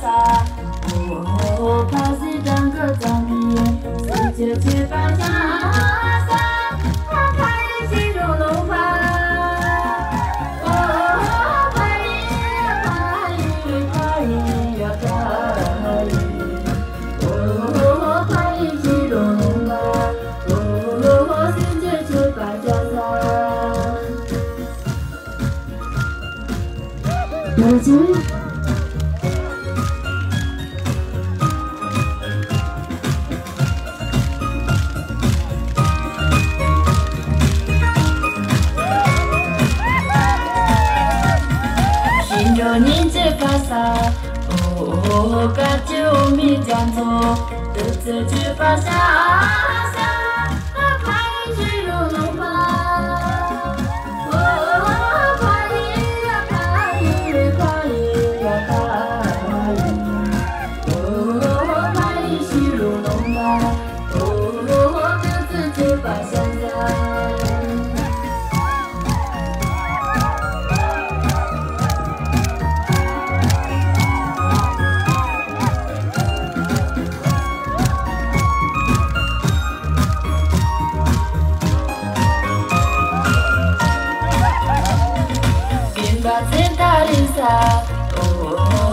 萨，哦，卡西当个藏米，世界去巴沙沙，他开西隆隆巴，哦，拍呀拍呀拍，哦，拍西隆隆巴，哦，世界去巴沙沙。有钱。 你这个啥？哦，个就没讲错，这次去巴沙沙，开去龙龙吧。哦，开呀开呀开，哦，开去龙龙吧。哦，这次去巴沙沙。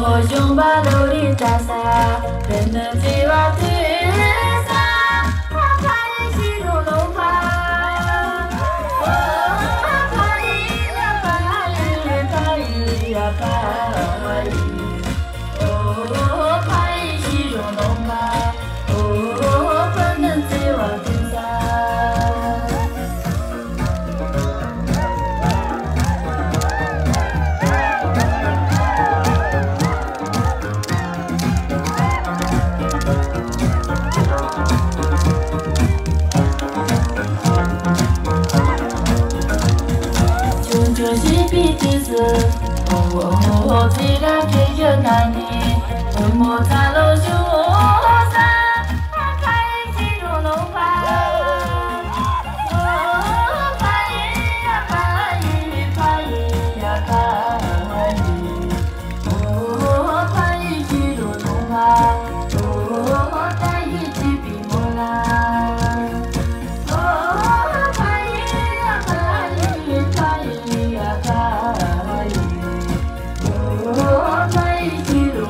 Oh, jumpa lori tasa, kena jiwa tuisa, pakai siru lomba. Oh, pakai, oh, pakai siru lomba. Oh, kena jiwa tuisa. 我只敢给人爱你，为莫在路上开起龙龙吧。哦，拍呀拍呀拍，哦，拍起龙龙吧，哦，带一起比莫啦。哦，拍呀拍呀拍。 Oh, my dear,